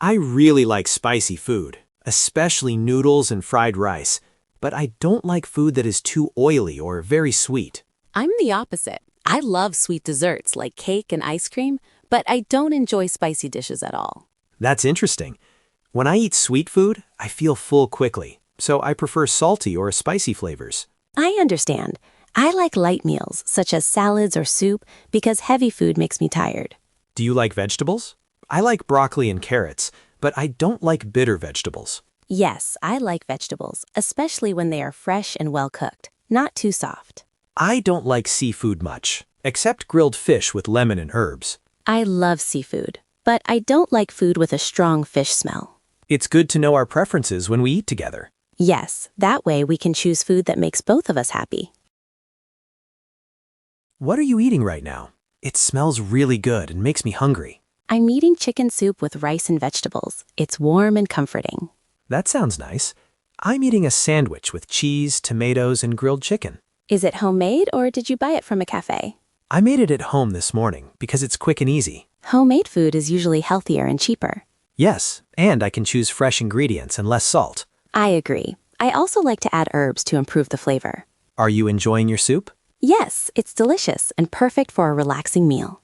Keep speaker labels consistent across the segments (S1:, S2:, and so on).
S1: I really like spicy food, especially noodles and fried rice, but I don't like food that is too oily or very sweet.
S2: I'm the opposite. I love sweet desserts like cake and ice cream, but I don't enjoy spicy dishes at all.
S1: That's interesting. When I eat sweet food, I feel full quickly, so I prefer salty or spicy flavors.
S2: I understand. I like light meals, such as salads or soup, because heavy food makes me tired.
S1: Do you like vegetables? I like broccoli and carrots, but I don't like bitter vegetables.
S2: Yes, I like vegetables, especially when they are fresh and well cooked, not too soft.
S1: I don't like seafood much, except grilled fish with lemon and herbs.
S2: I love seafood, but I don't like food with a strong fish smell.
S1: It's good to know our preferences when we eat together.
S2: Yes, that way we can choose food that makes both of us happy.
S1: What are you eating right now? It smells really good and makes me hungry.
S2: I'm eating chicken soup with rice and vegetables. It's warm and comforting.
S1: That sounds nice. I'm eating a sandwich with cheese, tomatoes, and grilled chicken.
S2: Is it homemade or did you buy it from a cafe?
S1: I made it at home this morning because it's quick and easy.
S2: Homemade food is usually healthier and cheaper.
S1: Yes, and I can choose fresh ingredients and less salt.
S2: I agree. I also like to add herbs to improve the flavor.
S1: Are you enjoying your soup?
S2: Yes, it's delicious and perfect for a relaxing meal.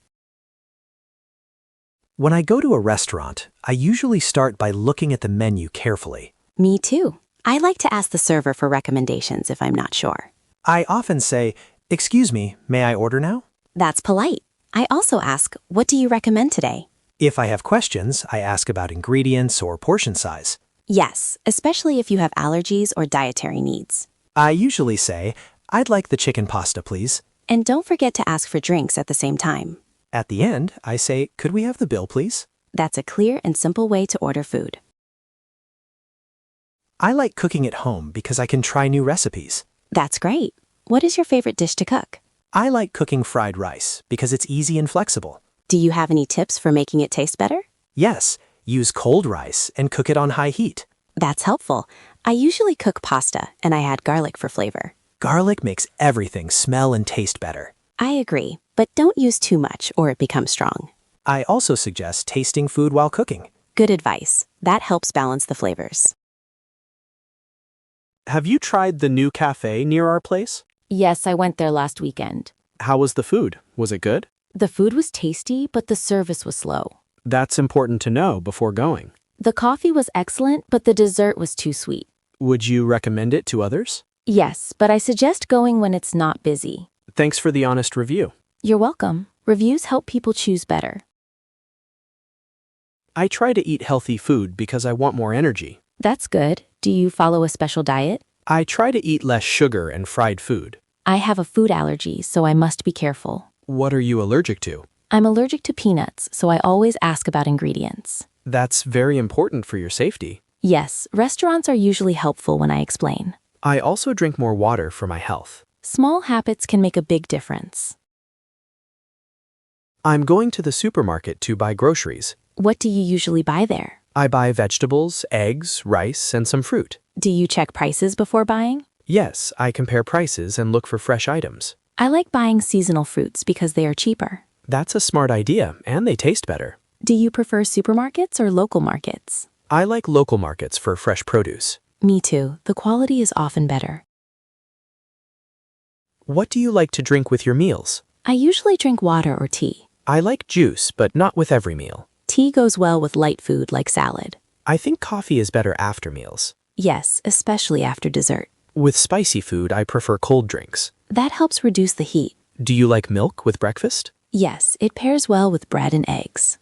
S1: When I go to a restaurant, I usually start by looking at the menu carefully.
S2: Me too. I like to ask the server for recommendations if I'm not sure.
S1: I often say, "Excuse me, may I order now?"
S2: That's polite. I also ask, what do you recommend today?
S1: If I have questions, I ask about ingredients or portion size.
S2: Yes, especially if you have allergies or dietary needs.
S1: I usually say, "I'd like the chicken pasta, please."
S2: And don't forget to ask for drinks at the same time.
S1: At the end, I say, "Could we have the bill, please?"
S2: That's a clear and simple way to order food.
S1: I like cooking at home because I can try new recipes.
S2: That's great. What is your favorite dish to cook?
S1: I like cooking fried rice because it's easy and flexible.
S2: Do you have any tips for making it taste better?
S1: Yes, use cold rice and cook it on high heat.
S2: That's helpful. I usually cook pasta and I add garlic for flavor.
S1: Garlic makes everything smell and taste better.
S2: I agree, but don't use too much or it becomes strong.
S1: I also suggest tasting food while cooking.
S2: Good advice. That helps balance the flavors.
S3: Have you tried the new cafe near our place?
S2: Yes, I went there last weekend.
S3: How was the food? Was it good?
S2: The food was tasty, but the service was slow.
S3: That's important to know before going.
S2: The coffee was excellent, but the dessert was too sweet.
S3: Would you recommend it to others?
S2: Yes, but I suggest going when it's not busy.
S3: Thanks for the honest review.
S2: You're welcome. Reviews help people choose better.
S3: I try to eat healthy food because I want more energy.
S2: That's good. Do you follow a special diet?
S3: I try to eat less sugar and fried food.
S2: I have a food allergy, so I must be careful.
S3: What are you allergic to?
S2: I'm allergic to peanuts, so I always ask about ingredients.
S3: That's very important for your safety.
S2: Yes, restaurants are usually helpful when I explain.
S3: I also drink more water for my health.
S2: Small habits can make a big difference.
S3: I'm going to the supermarket to buy groceries.
S2: What do you usually buy there?
S3: I buy vegetables, eggs, rice, and some fruit.
S2: Do you check prices before buying?
S3: Yes, I compare prices and look for fresh items.
S2: I like buying seasonal fruits because they are cheaper.
S3: That's a smart idea, and they taste better.
S2: Do you prefer supermarkets or local markets?
S3: I like local markets for fresh produce.
S2: Me too. The quality is often better.
S3: What do you like to drink with your meals?
S2: I usually drink water or tea.
S3: I like juice, but not with every meal.
S2: Tea goes well with light food like salad.
S3: I think coffee is better after meals.
S2: Yes, especially after dessert.
S3: With spicy food, I prefer cold drinks.
S2: That helps reduce the heat.
S3: Do you like milk with breakfast?
S2: Yes, it pairs well with bread and eggs.